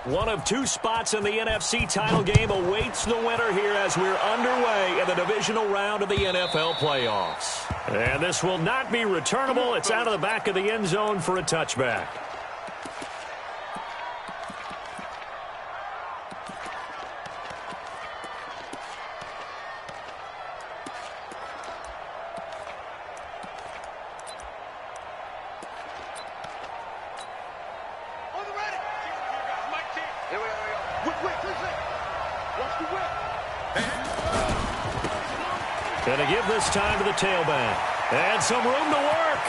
One of two spots in the NFC title game awaits the winner here as we're underway in the divisional round of the NFL playoffs. And this will not be returnable. It's out of the back of the end zone for a touchback. Going to give this time to the tailback. And some room to work.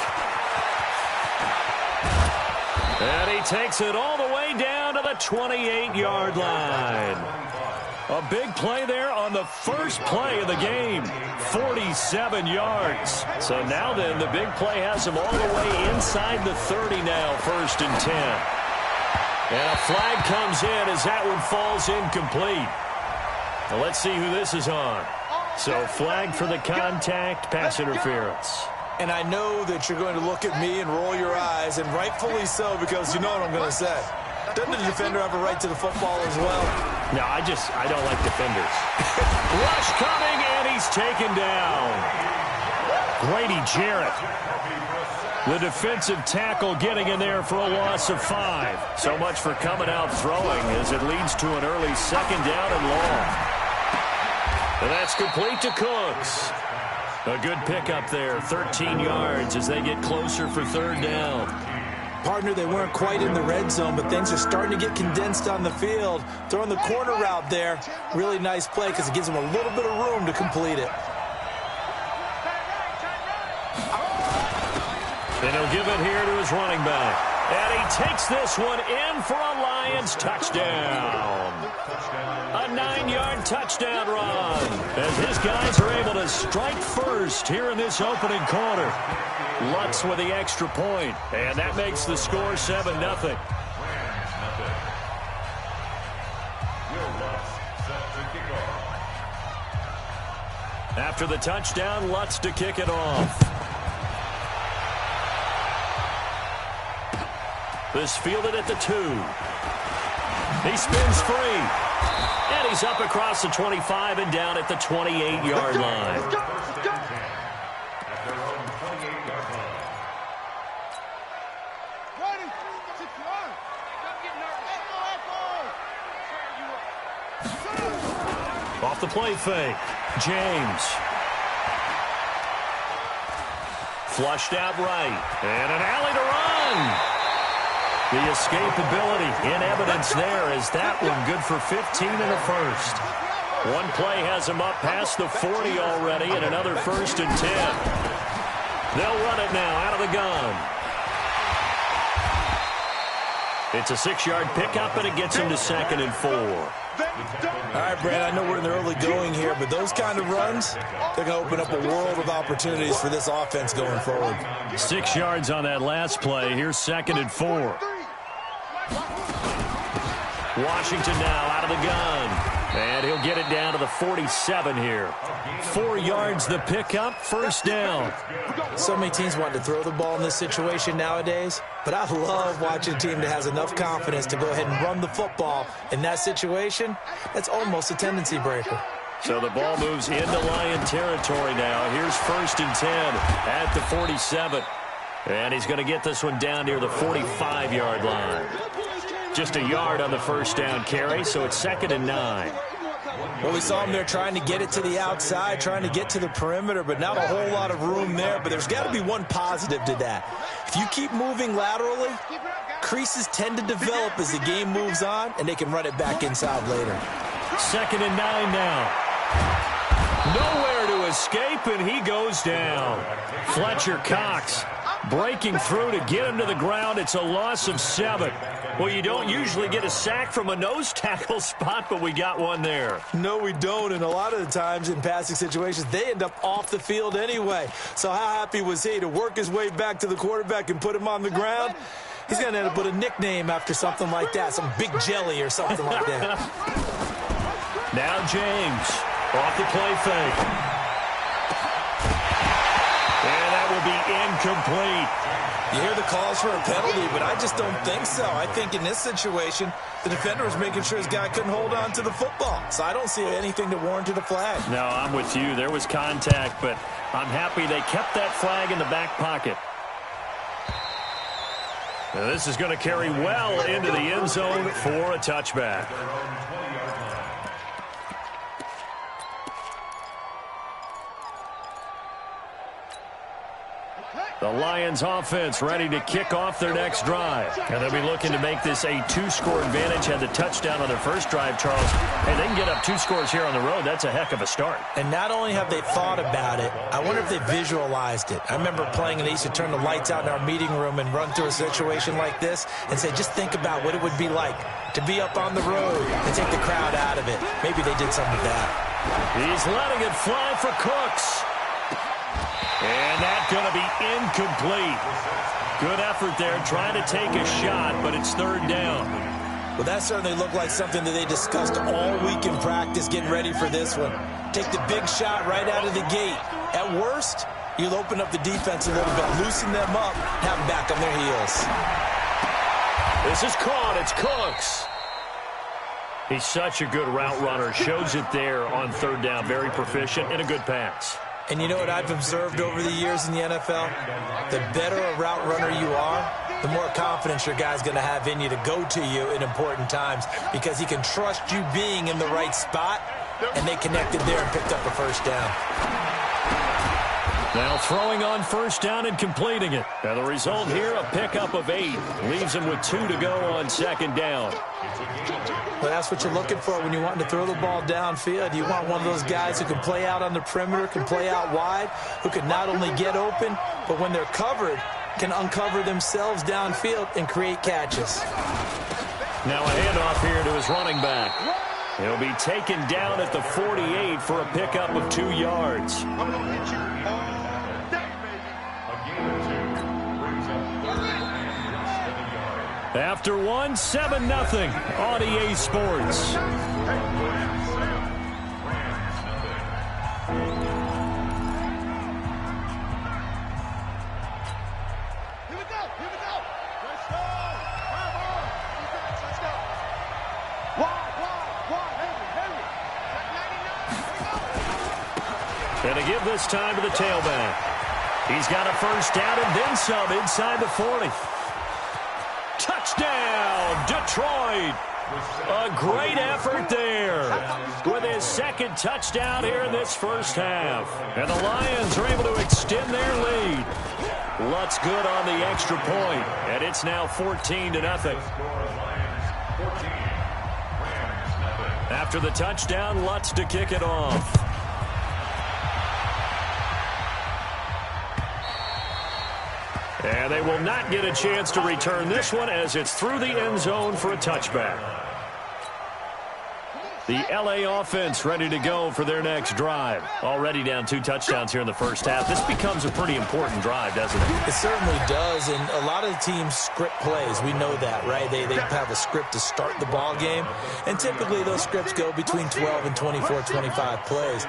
And he takes it all the way down to the 28-yard line. A big play there on the first play of the game. 47 yards. So now then, the big play has him all the way inside the 30 now, 1st and 10. And a flag comes in as that one falls incomplete. Now let's see who this is on. So flag for the contact, pass interference. And I know that you're going to look at me and roll your eyes, and rightfully so, because you know what I'm going to say. Doesn't the defender have a right to the football as well? No, I don't like defenders. Rush coming, and he's taken down. Grady Jarrett, the defensive tackle, getting in there for a loss of 5. So much for coming out throwing as it leads to an early 2nd down and long. And that's complete to Cooks. A good pickup there, 13 yards as they get closer for 3rd down. Partner, they weren't quite in the red zone, but things are starting to get condensed on the field. Throwing the corner route there, really nice play because it gives them a little bit of room to complete it. And he'll give it here to his running back. And he takes this one in for a Lions touchdown. A 9-yard touchdown run. As his guys are able to strike first here in this opening quarter. Lutz with the extra point. And that makes the score 7-0. After the touchdown, Lutz to kick it off. This fielded at the 2. He spins free. And he's up across the 25 and down at the 28-yard line. Off the play fake. James. Flushed out right. And an alley to run. The escapability in evidence there as that one good for 15 in the first. One play has him up past the 40 already and another 1st and 10. They'll run it now out of the gun. It's a 6-yard pickup and it gets him to 2nd and 4. All right, Brad, I know we're in the early going here, but those kind of runs, they're going to open up a world of opportunities for this offense going forward. 6 yards on that last play. Here's 2nd and 4. Washington now out of the gun. And he'll get it down to the 47 here. 4 yards the pickup, 1st down. So many teams want to throw the ball in this situation nowadays, but I love watching a team that has enough confidence to go ahead and run the football. In that situation, that's almost a tendency breaker. So the ball moves into Lion territory now. Here's 1st and 10 at the 47. And he's going to get this one down near the 45-yard line. Just a yard on the 1st down carry, so it's 2nd and 9. Well, we saw him there trying to get it to the outside, trying to get to the perimeter, but not a whole lot of room there. But there's got to be one positive to that. If you keep moving laterally, creases tend to develop as the game moves on, and they can run it back inside later. 2nd and 9 now. Nowhere to escape, and he goes down. Fletcher Cox breaking through to get him to the ground. It's a loss of 7. Well, you don't usually get a sack from a nose tackle spot, but we got one there. No, we don't, and a lot of the times in passing situations, they end up off the field anyway. So how happy was he to work his way back to the quarterback and put him on the ground? He's going to end up with a nickname after something like that, some Big Jelly or something like that. Now James off the play fake. And that will be incomplete. You hear the calls for a penalty, but I just don't think so. I think in this situation, the defender was making sure his guy couldn't hold on to the football. So I don't see anything to warrant a flag. No, I'm with you. There was contact, but I'm happy they kept that flag in the back pocket. Now this is going to carry well into the end zone for a touchback. The Lions offense ready to kick off their next drive. And they'll be looking to make this a 2-score advantage. Had the touchdown on their first drive, Charles. Hey, they can get up 2 scores here on the road. That's a heck of a start. And not only have they thought about it, I wonder if they visualized it. I remember playing and they used to turn the lights out in our meeting room and run through a situation like this and say, just think about what it would be like to be up on the road and take the crowd out of it. Maybe they did some of that. He's letting it fly for Cooks. And that's going to be incomplete. Good effort there, trying to take a shot, but it's third down. Well, that certainly looked like something that they discussed all week in practice getting ready for this one. Take the big shot right out of the gate. At worst, you'll open up the defense a little bit, loosen them up, have them back on their heels. This is caught. It's Cooks. He's such a good route runner. Shows it there on third down. Very proficient and a good pass. And you know what I've observed over the years in the NFL? The better a route runner you are, the more confidence your guy's going to have in you to go to you in important times because he can trust you being in the right spot, and they connected there and picked up a first down. Now throwing on first down and completing it. Now the result here, a pickup of 8. Leaves him with 2 to go on second down. Well, that's what you're looking for when you want to throw the ball downfield. You want one of those guys who can play out on the perimeter, can play out wide, who can not only get open, but when they're covered, can uncover themselves downfield and create catches. Now a handoff here to his running back. He'll be taken down at the 48 for a pickup of 2 yards. After 1, 7-0 on EA Sports. And to give this time to the tailback. He's got a first down and then some inside the 40. Touchdown, Detroit. A great effort there with his second touchdown here in this first half. And the Lions are able to extend their lead. Lutz good on the extra point, and it's now 14-0. After the touchdown, Lutz to kick it off. And they will not get a chance to return this one as it's through the end zone for a touchback. The LA offense ready to go for their next drive. Already down 2 touchdowns here in the first half. This becomes a pretty important drive, doesn't it? It certainly does, and a lot of the teams script plays. We know that, right? They have a script to start the ball game, and typically those scripts go between 12 and 24, 25 plays.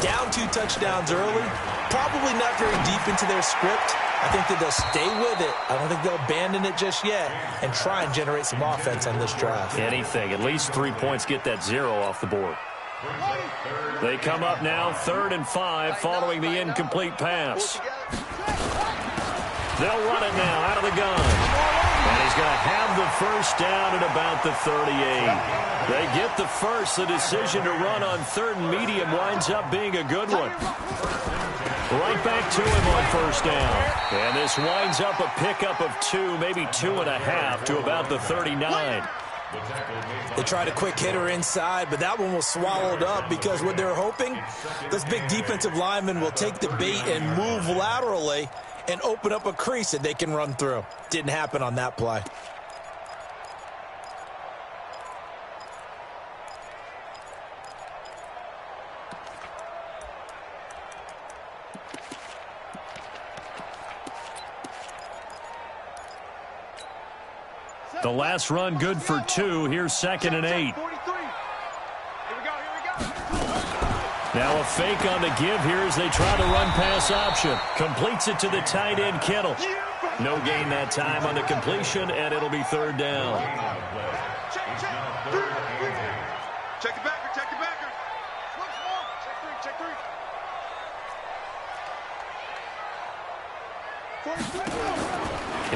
Down 2 touchdowns early, probably not very deep into their script. I think that they'll stay with it. I don't think they'll abandon it just yet and try and generate some offense on this drive. Anything. At least 3 points. Get that 0 off the board. They come up now 3rd and 5 following the incomplete pass. They'll run it now out of the gun. And he's going to have the first down at about the 38. They get the first. The decision to run on 3rd and medium winds up being a good one. Right back to him on first down. And this winds up a pickup of 2, maybe 2.5 to about the 39. They tried a quick hitter inside, but that one was swallowed up because what they're hoping, this big defensive lineman will take the bait and move laterally and open up a crease that they can run through. Didn't happen on that play. The last run good for 2. Here's 2nd and 8. Now a fake on the give here as they try to run pass option. Completes it to the tight end, Kittle. No gain that time on the completion, and it'll be third down. Check it backer, check it backer. Check three.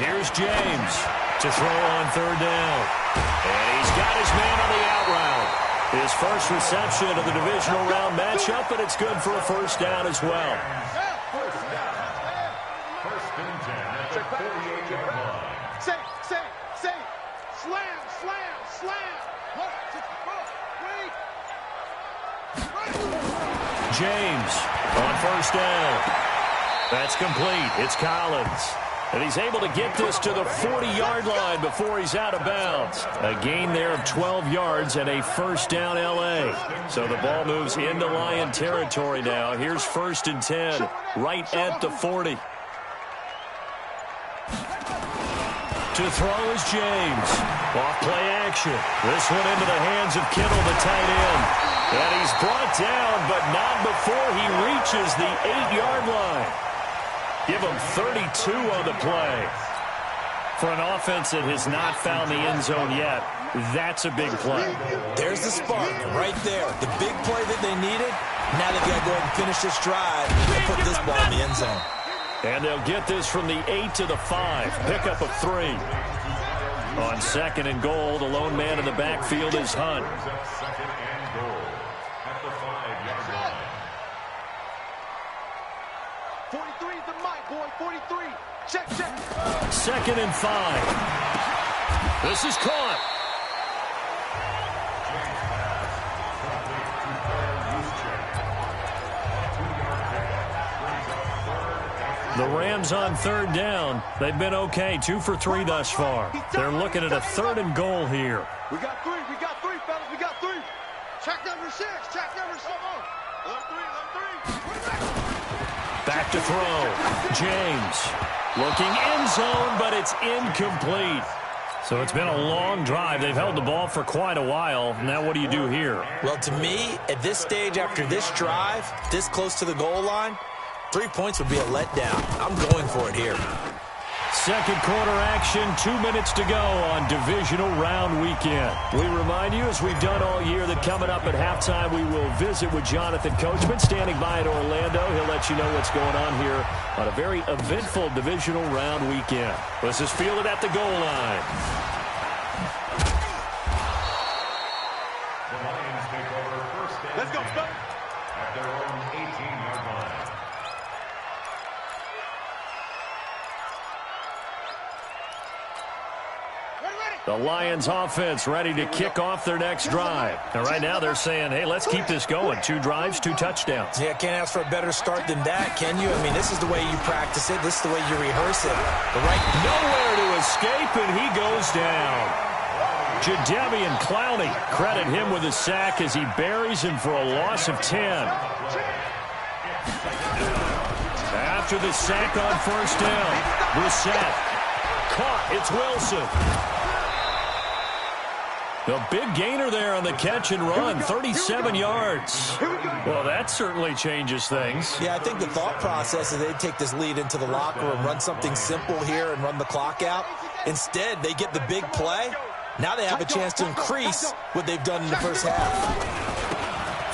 Here's James to throw on third down. And he's got his man on the out route. His first reception of the divisional round matchup, and it's good for a first down as well. James on first down. That's complete. It's Collins. And he's able to get this to the 40-yard line before he's out of bounds. A gain there of 12 yards and a first down L.A. So the ball moves into Lion territory now. Here's 1st and 10, right at the 40. To throw is James. Off play action. This one into the hands of Kittle, the tight end. And he's brought down, but not before he reaches the 8-yard line. Give him 32 on the play. For an offense that has not found the end zone yet, that's a big play. There's the spark right there. The big play that they needed. Now they've got to go ahead and finish this drive and put this ball in the end zone. And they'll get this from the 8 to the 5. Pickup of 3. On 2nd and goal, the lone man in the backfield is Hunt. 43 is the mic, boy. 43. Check. 2nd and 5. This is caught. The Rams on third down. They've been okay. 2 for 3 thus far. They're looking at a 3rd and goal here. We got three, fellas. We got 3. Check number 6. Let 3. Back to throw. James looking end zone, but it's incomplete. So it's been a long drive. They've held the ball for quite a while. Now what do you do here? Well, to me, at this stage after this drive, this close to the goal line, 3 points would be a letdown. I'm going for it here. Second quarter action, 2 minutes to go on divisional round weekend. We remind you, as we've done all year, that coming up at halftime, we will visit with Jonathan Coachman standing by in Orlando. He'll let you know what's going on here on a very eventful divisional round weekend. This is fielded at the goal line. Let's go, Spud. At their own 18-yard line. The Lions offense ready to kick off their next drive. And right now they're saying, hey, let's keep this going. 2 drives, 2 touchdowns. Yeah, can't ask for a better start than that, can you? I mean, this is the way you practice it. This is the way you rehearse it. Nowhere to escape, and he goes down. Jadeveon Clowney, credit him with a sack as he buries him for a loss of 10. After the sack on first down, Brissett. Caught, it's Wilson. The big gainer there on the catch and run, 37 yards. Well, that certainly changes things. Yeah, I think the thought process is they'd take this lead into the locker room, run something simple here and run the clock out. Instead, they get the big play. Now they have a chance to increase what they've done in the first half.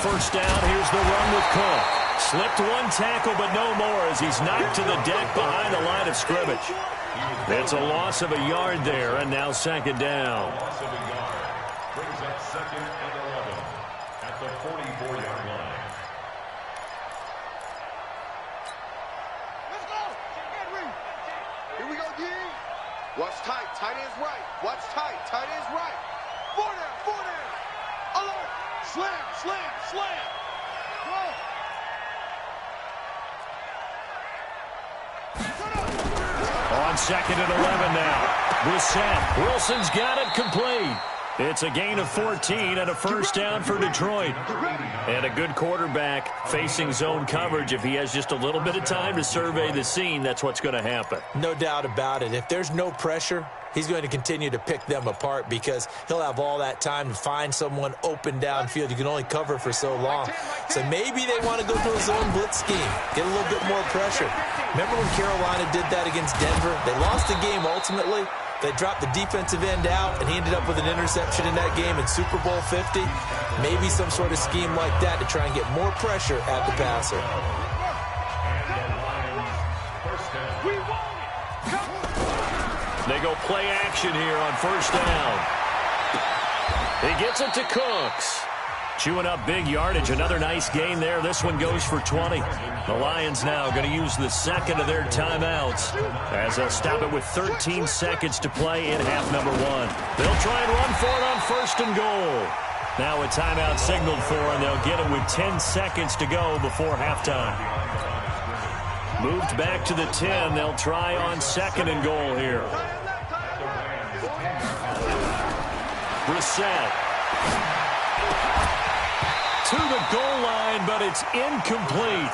First down, here's the run with Cook. Slipped 1 tackle, but no more as he's knocked to the deck behind the line of scrimmage. It's a loss of a yard there, and now 2nd down. Brings up 2nd and 11 at the 44-yard line. Let's go. Here we go, D. Watch tight. Tight end's right. Watch tight. Tight end's right. 4 down. Alert. Slam. Go. On 2nd and 11 now. Brissett. Wilson's got it complete. It's a gain of 14 and a first down for Detroit. And a good quarterback facing zone coverage. If he has just a little bit of time to survey the scene, that's what's going to happen. No doubt about it. If there's no pressure, he's going to continue to pick them apart because he'll have all that time to find someone open downfield. You can only cover for so long. So maybe they want to go to a zone blitz scheme, get a little bit more pressure. Remember when Carolina did that against Denver? They lost the game ultimately. They dropped the defensive end out, and he ended up with an interception in that game in Super Bowl 50. Maybe some sort of scheme like that to try and get more pressure at the passer. They go play action here on first down. He gets it to Cooks. Chewing up big yardage. Another nice gain there. This one goes for 20. The Lions now going to use the second of their timeouts as they'll stop it with 13 seconds to play in half number 1. They'll try and run for it on first and goal. Now a timeout signaled for, and they'll get it with 10 seconds to go before halftime. Moved back to the 10. They'll try on second and goal here. Brissett. To the goal line, but it's incomplete.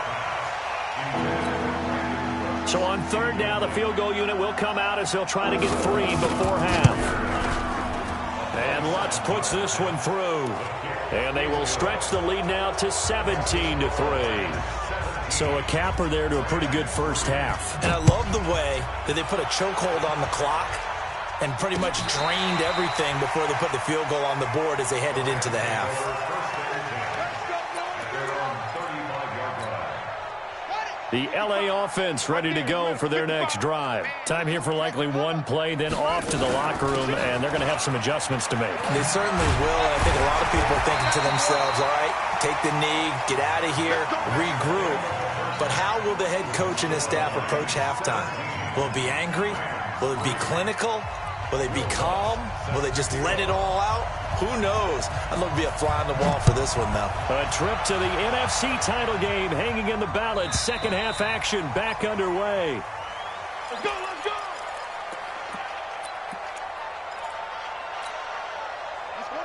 So on third down, the field goal unit will come out as they'll try to get 3 before half. And Lutz puts this one through. And they will stretch the lead now to 17-3. So a capper there to a pretty good first half. And I love the way that they put a chokehold on the clock and pretty much drained everything before they put the field goal on the board as they headed into the half. The L.A. offense ready to go for their next drive. Time here for likely one play, then off to the locker room, and they're going to have some adjustments to make. They certainly will, and I think a lot of people are thinking to themselves, all right, take the knee, get out of here, regroup. But how will the head coach and his staff approach halftime? Will it be angry? Will it be clinical? Will they be calm? Will they just let it all out? Who knows? I'd love to be a fly on the wall for this one, though. A trip to the NFC title game hanging in the balance. Second half action back underway. Let's go, let's go!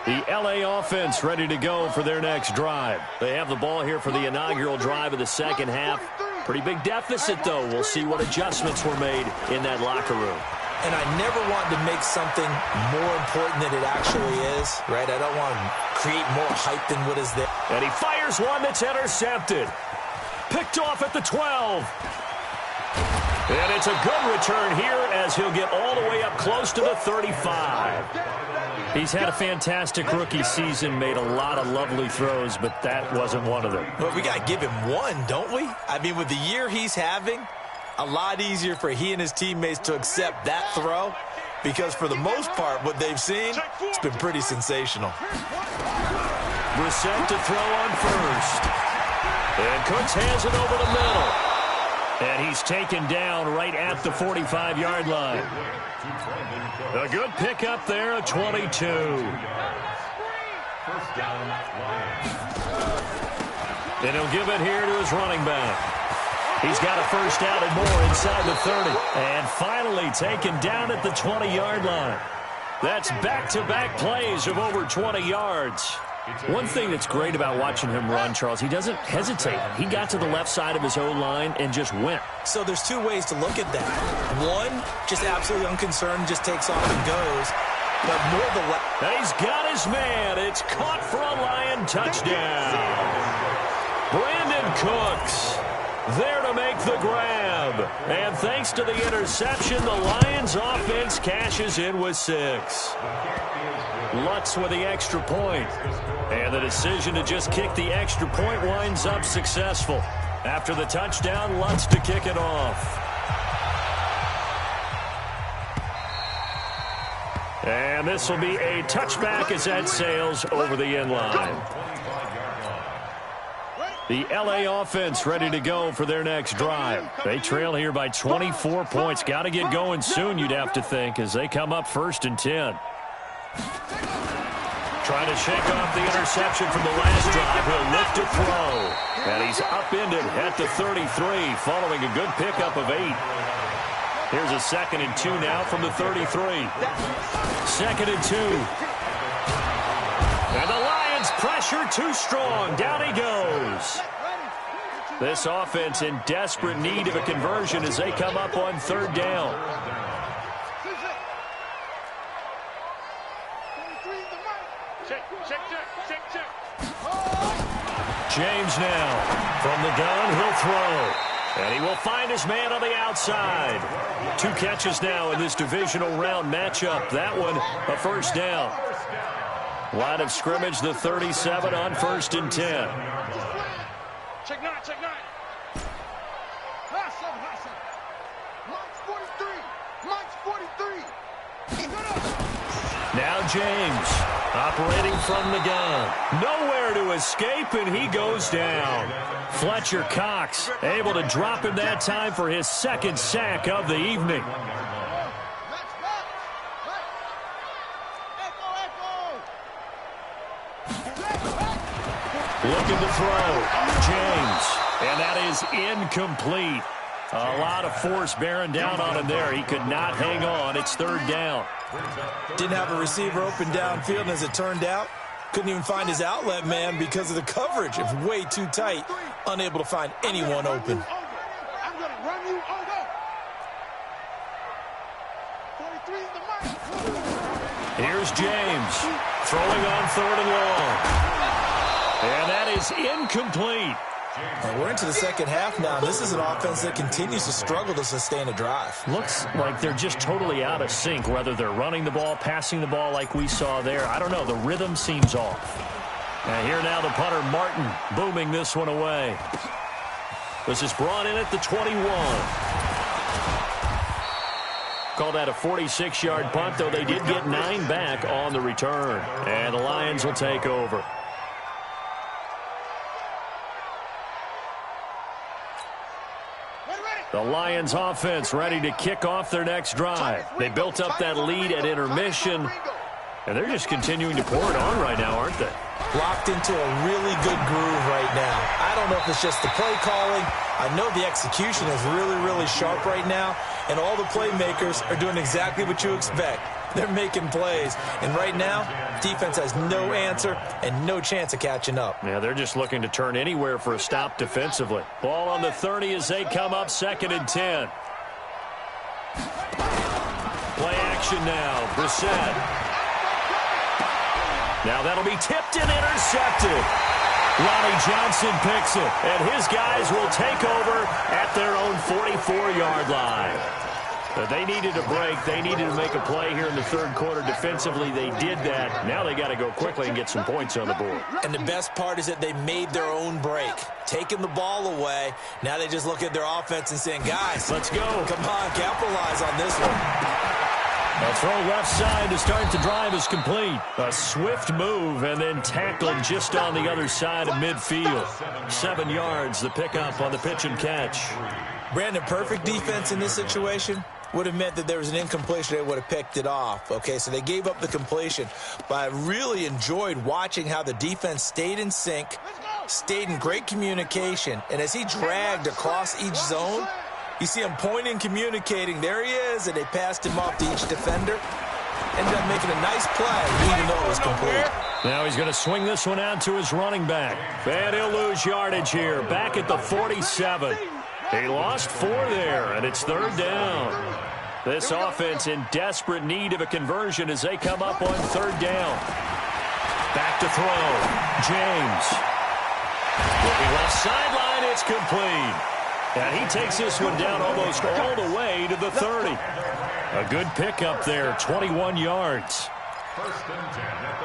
The L.A. offense ready to go for their next drive. They have the ball here for the inaugural drive of the second half. Pretty big deficit, though. We'll see what adjustments were made in that locker room. And I never want to make something more important than it actually is, right? I don't want to create more hype than what is there. And he fires one that's intercepted. Picked off at the 12. And it's a good return here as he'll get all the way up close to the 35. He's had a fantastic rookie season, made a lot of lovely throws, but that wasn't one of them. But we got to give him one, don't we? I mean, with the year he's having, a lot easier for he and his teammates to accept that throw because for the most part, what they've seen, it's been pretty sensational. Brissett to throw on first. And Cooks hands it over the middle. And he's taken down right at the 45-yard line. A good pickup there, a 22. First down, Lions. And he'll give it here to his running back. He's got a first down and more inside the 30. And finally taken down at the 20-yard line. That's back-to-back plays of over 20 yards. One thing that's great about watching him run, Charles, he doesn't hesitate. He got to the left side of his O-line and just went. So there's two ways to look at that. One, just absolutely unconcerned, just takes off and goes. But more the left. He's got his man. It's caught for a Lion touchdown. Brandon Cooks there to make the grab. And thanks to the interception, the Lions offense cashes in with 6. Lutz with the extra point. And the decision to just kick the extra point winds up successful. After the touchdown, Lutz to kick it off. And this will be a touchback as that sails over the end line. The L.A. offense ready to go for their next drive. They trail here by 24 points. Got to get going soon, you'd have to think, as they come up 1st and 10. Trying to shake off the interception from the last drive. He'll look to throw. And he's upended at the 33 following a good pickup of 8. Here's a 2nd and 2 now from the 33. 2nd and 2. And the Lions pressure too strong. Down he goes. This offense in desperate need of a conversion as they come up on 3rd down. James now from the gun. He'll throw. And he will find his man on the outside. 2 catches now in this divisional round matchup. That one a first down. Line of scrimmage, the 37 on 1st and 10. Check 9, check 9. Mike's 43. Mike's 43. Now James operating from the gun. Nowhere to escape, and he goes down. Fletcher Cox able to drop him that time for his 2nd sack of the evening. Looking to throw. James. And that is incomplete. A lot of force bearing down on him there. He could not hang on. It's 3rd down. Didn't have a receiver open downfield, and as it turned out, couldn't even find his outlet man because of the coverage. It was way too tight. Unable to find anyone open. I'm going to run you over. 43 is the mark. Here's James throwing on 3rd and long. And that is incomplete. And we're into the 2nd half now. This is an offense that continues to struggle to sustain a drive. Looks like they're just totally out of sync, whether they're running the ball, passing the ball like we saw there. I don't know. The rhythm seems off. And here now the punter, Martin, booming this one away. This is brought in at the 21. Call that a 46-yard punt, though they did get 9 back on the return. And the Lions will take over. The Lions offense ready to kick off their next drive. They built up that lead at intermission, and they're just continuing to pour it on right now, aren't they? Locked into a really good groove right now. I don't know if it's just the play calling. I know the execution is really, really sharp right now, and all the playmakers are doing exactly what you expect. They're making plays, and right now, defense has no answer and no chance of catching up. Yeah, they're just looking to turn anywhere for a stop defensively. Ball on the 30 as they come up 2nd and 10. Play action now. Brissett. Now that'll be tipped and intercepted. Ronnie Johnson picks it, and his guys will take over at their own 44-yard line. They needed a break. They needed to make a play here in the 3rd quarter. Defensively, they did that. Now they got to go quickly and get some points on the board. And the best part is that they made their own break. Taking the ball away. Now they just look at their offense and saying, guys, let's go. Come on, capitalize on this one. A throw left side to start the drive is complete. A swift move and then tackled just on the other side of midfield. 7 yards, the pickup on the pitch and catch. Brandon, perfect defense in this situation would have meant that there was an incompletion. They would have picked it off. Okay, so they gave up the completion. But I really enjoyed watching how the defense stayed in sync, stayed in great communication. And as he dragged across each zone, you see him pointing, communicating. There he is, and they passed him off to each defender. Ended up making a nice play, even though it was complete. Now he's going to swing this one out to his running back. And he'll lose yardage here, back at the 47. He lost 4 there, and it's 3rd down. This offense in desperate need of a conversion as they come up on 3rd down. Back to throw. James. Looking left sideline, it's complete. And he takes this one down almost all the way to the 30. A good pickup there, 21 yards.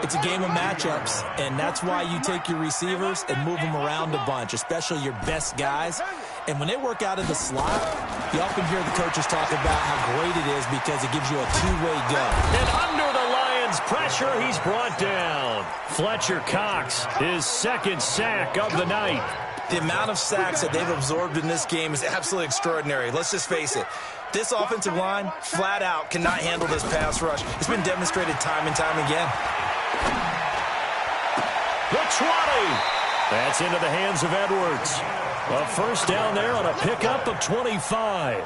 It's a game of matchups, and that's why you take your receivers and move them around a bunch, especially your best guys. And when they work out of the slot, you often hear the coaches talk about how great it is because it gives you a two-way go. And under the Lions' pressure, he's brought down. Fletcher Cox, his 2nd sack of the night. The amount of sacks that they've absorbed in this game is absolutely extraordinary. Let's just face it. This offensive line, flat out, cannot handle this pass rush. It's been demonstrated time and time again. The 20. That's into the hands of Edwards. A first down there on a pickup of 25.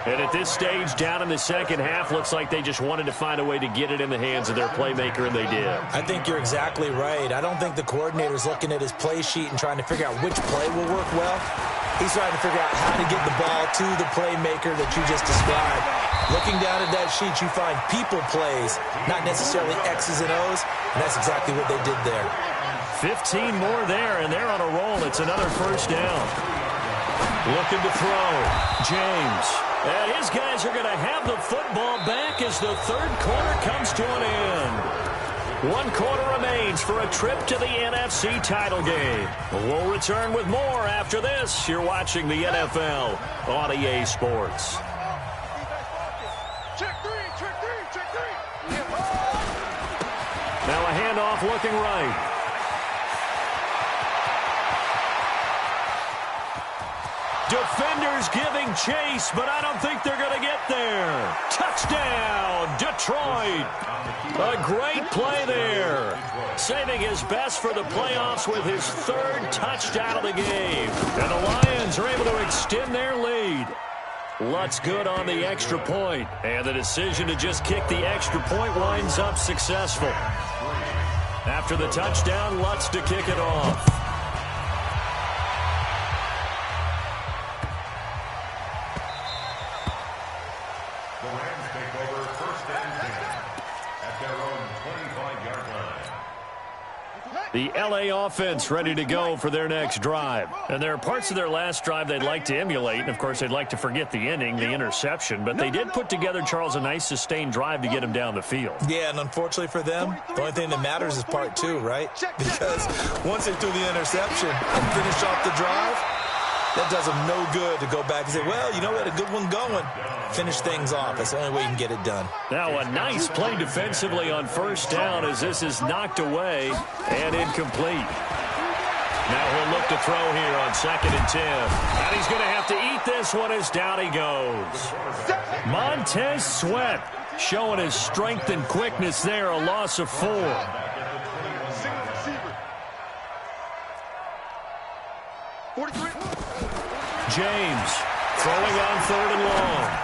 And at this stage, down in the 2nd half, looks like they just wanted to find a way to get it in the hands of their playmaker, and they did. I think you're exactly right. I don't think the coordinator's looking at his play sheet and trying to figure out which play will work well. He's trying to figure out how to get the ball to the playmaker that you just described. Looking down at that sheet, you find people plays, not necessarily X's and O's, and that's exactly what they did there. 15 more there, and they're on a roll. It's another first down. Looking to throw. James. And his guys are going to have the football back as the third quarter comes to an end. 1 quarter remains for a trip to the NFC title game. We'll return with more after this. You're watching the NFL on EA Sports. Check three. Now a handoff looking right. Defenders giving chase, but I don't think they're going to get there. Touchdown, Detroit. A great play there. Saving his best for the playoffs with his 3rd touchdown of the game. And the Lions are able to extend their lead. Lutz good on the extra point. And the decision to just kick the extra point winds up successful. After the touchdown, Lutz to kick it off. The L.A. offense ready to go for their next drive. And there are parts of their last drive they'd like to emulate. And, of course, they'd like to forget the ending, the interception. But they did put together, Charles, a nice sustained drive to get him down the field. Yeah, and unfortunately for them, the only thing that matters is part 2, right? Because once they threw the interception and finished off the drive, that does them no good to go back and say, well, you know, we had a good one going. Finish things off. That's the only way you can get it done. Now a nice play defensively on first down as this is knocked away and incomplete. Now he'll look to throw here on 2nd and 10. And he's going to have to eat this one as down he goes. Montez Sweat showing his strength and quickness there, a loss of 4. James throwing on 3rd and long.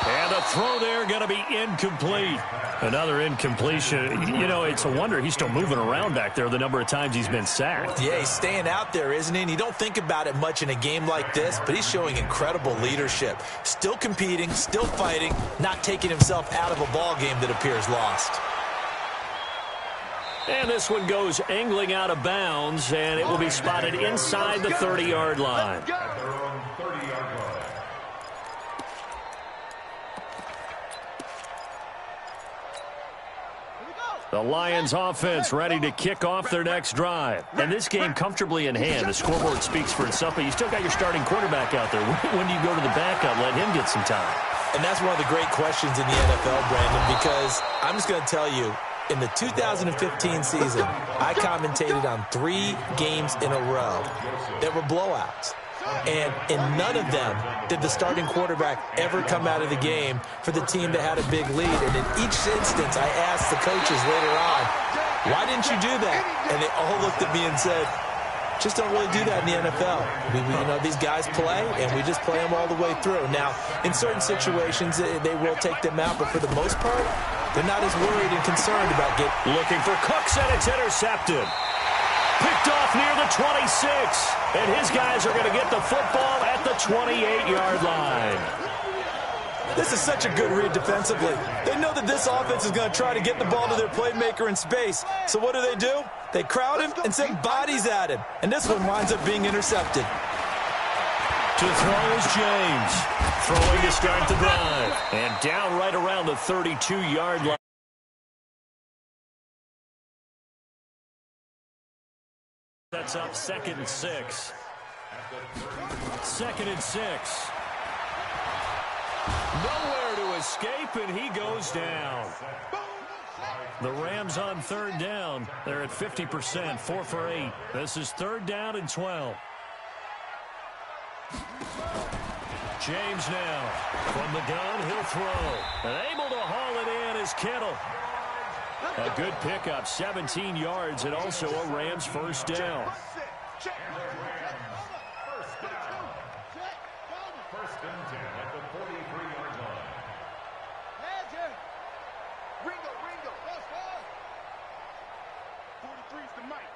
And the throw there going to be incomplete. Another incompletion. You know, it's a wonder he's still moving around back there the number of times he's been sacked. Yeah, he's staying out there, isn't he? And you don't think about it much in a game like this, but he's showing incredible leadership. Still competing, still fighting, not taking himself out of a ball game that appears lost. And this one goes angling out of bounds, and it will be spotted inside the 30-yard line. The Lions offense ready to kick off their next drive. And this game comfortably in hand. The scoreboard speaks for itself, but you still got your starting quarterback out there. When do you go to the backup, let him get some time? And that's one of the great questions in the NFL, Brandon, because I'm just going to tell you, in the 2015 season, I commentated on 3 games in a row that were blowouts. And in none of them did the starting quarterback ever come out of the game for the team that had a big lead. And in each instance, I asked the coaches later on, why didn't you do that? And they all looked at me and said, just don't really do that in the NFL. You know, these guys play, and we just play them all the way through. Now, in certain situations, they will take them out, but for the most part, they're not as worried and concerned about getting. Looking for Cooks, and it's intercepted. Picked off near the 26. And his guys are going to get the football at the 28-yard line. This is such a good read defensively. They know that this offense is going to try to get the ball to their playmaker in space. So what do? They crowd him and send bodies at him. And this one winds up being intercepted. To throw is James. Throwing to start the drive. And down right around the 32-yard line. That's up 2nd and 6. 2nd and 6. Nowhere to escape, and he goes down. The Rams on 3rd down. They're at 50%, 4 for 8. This is 3rd down and 12. James now from the gun, he'll throw. And able to haul it in is Kittle. A good pickup, 17 yards, and also a Rams first down. First and 10 at the 43-yard line. Ringo. 43's the mic.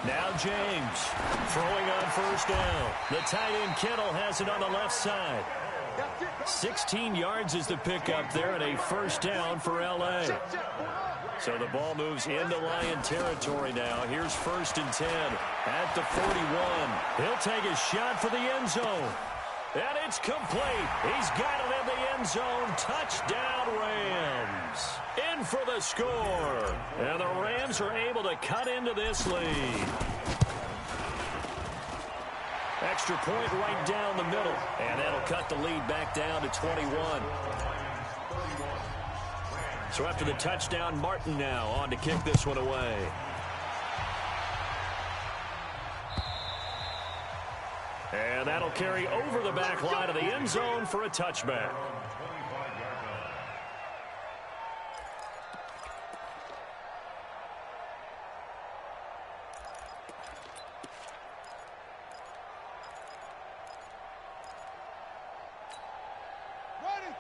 Now James throwing on first down. The tight end Kittle has it on the left side. 16 yards is the pickup there and a first down for L.A. So the ball moves into Lion territory now. Here's 1st and 10 at the 41. He'll take a shot for the end zone. And it's complete. He's got it in the end zone. Touchdown, Rams. In for the score. And the Rams are able to cut into this lead. Extra point right down the middle. And that'll cut the lead back down to 21. So after the touchdown, Martin now on to kick this one away. And that'll carry over the back line of the end zone for a touchback.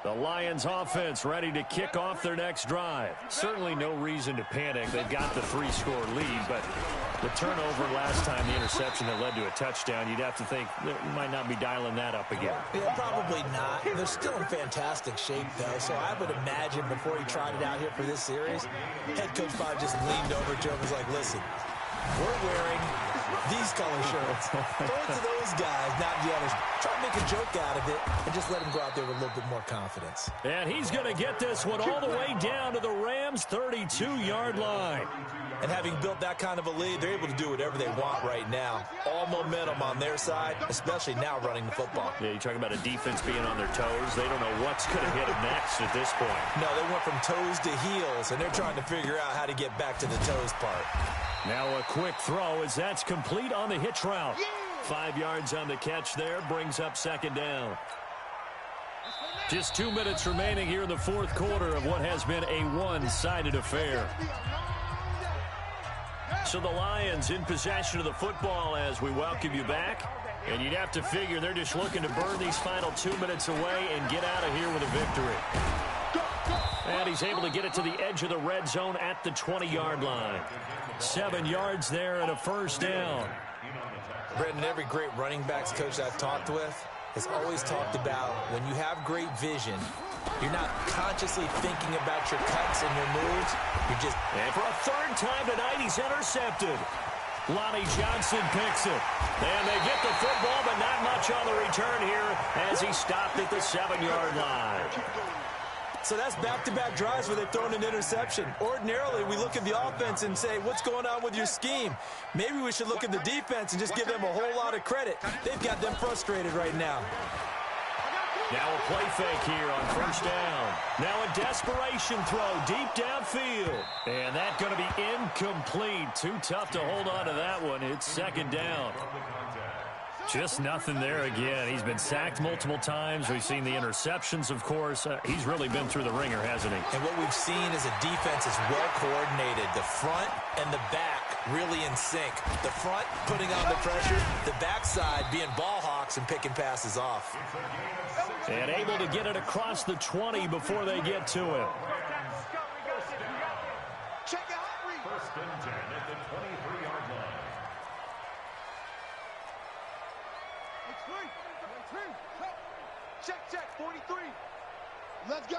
The Lions offense ready to kick off their next drive. Certainly no reason to panic. They've got the 3-score lead, but the turnover last time, the interception that led to a touchdown, you'd have to think they might not be dialing that up again. Yeah, probably not. They're still in fantastic shape, though, so I would imagine before he tried it out here for this series, head coach probably just leaned over to him and was like, listen, we're wearing these color shirts. Throw it to those guys, not the others. Try to make a joke out of it and just let him go out there with a little bit more confidence. And he's going to get this one all the way down to the Rams' 32-yard line. And having built that kind of a lead, they're able to do whatever they want right now. All momentum on their side, especially now running the football. Yeah, you're talking about a defense being on their toes. They don't know what's going to hit them next at this point. No, they went from toes to heels, and they're trying to figure out how to get back to the toes part. Now a quick throw as that's complete on the hitch route. 5 yards on the catch there, brings up 2nd down. Just 2 minutes remaining here in the 4th quarter of what has been a one-sided affair. So the Lions in possession of the football as we welcome you back. And you'd have to figure they're just looking to burn these final 2 minutes away and get out of here with a victory. And he's able to get it to the edge of the red zone at the 20-yard line. 7 yards there and a first down. Brendan, every great running backs coach I've talked with has always talked about when you have great vision, you're not consciously thinking about your cuts and your moves. You're just... And for a 3rd time tonight, he's intercepted. Lonnie Johnson picks it. And they get the football, but not much on the return here as he stopped at the 7-yard line. So that's back-to-back drives where they've thrown an interception. Ordinarily, we look at the offense and say, what's going on with your scheme? Maybe we should look at the defense and just give them a whole lot of credit. They've got them frustrated right now. Now a play fake here on first down. Now a desperation throw deep downfield. And that's going to be incomplete. Too tough to hold on to that one. It's 2nd down. Just nothing there again. He's been sacked multiple times. We've seen the interceptions, of course. He's really been through the ringer, hasn't he? And what we've seen is a defense is well coordinated. The front and the back really in sync. The front putting on the pressure. The backside being ball hawks and picking passes off. And able to get it across the 20 before they get to it. Check out. 1st and 10 at the 23-yard line. Check, 43. Let's go.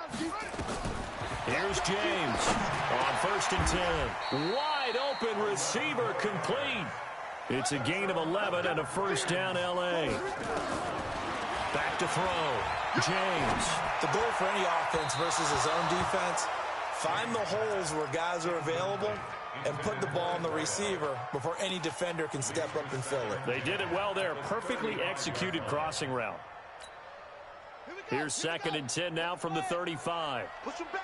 Here's James on 1st and 10. Wide open receiver complete. It's a gain of 11 and a first down L.A. Back to throw. James. The goal for any offense versus his own defense, find the holes where guys are available and put the ball on the receiver before any defender can step up and fill it. They did it well there. Perfectly executed crossing route. Here's 2nd and 10 now from the 35. Push him back.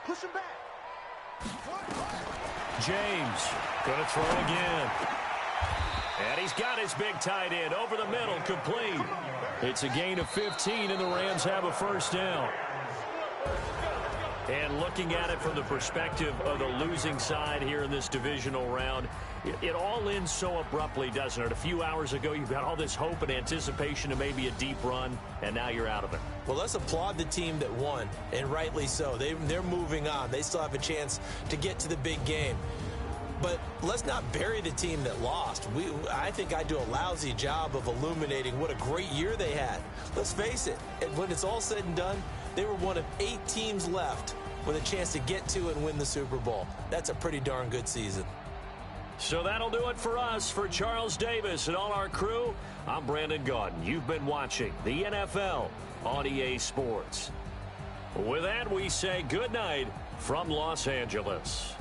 Push him back. James going to throw again. And he's got his big tight end over the middle, complete. It's a gain of 15, and the Rams have a first down. And looking at it from the perspective of the losing side here in this divisional round, it all ends so abruptly, doesn't it? A few hours ago, you've got all this hope and anticipation of maybe a deep run, and now you're out of it. Well, let's applaud the team that won, and rightly so. They're moving on. They still have a chance to get to the big game. But let's not bury the team that lost. I think I do a lousy job of illuminating what a great year they had. Let's face it, when it's all said and done, they were one of 8 teams left with a chance to get to and win the Super Bowl. That's a pretty darn good season. So that'll do it for us. For Charles Davis and all our crew, I'm Brandon Gaudin. You've been watching the NFL on EA Sports. With that, we say good night from Los Angeles.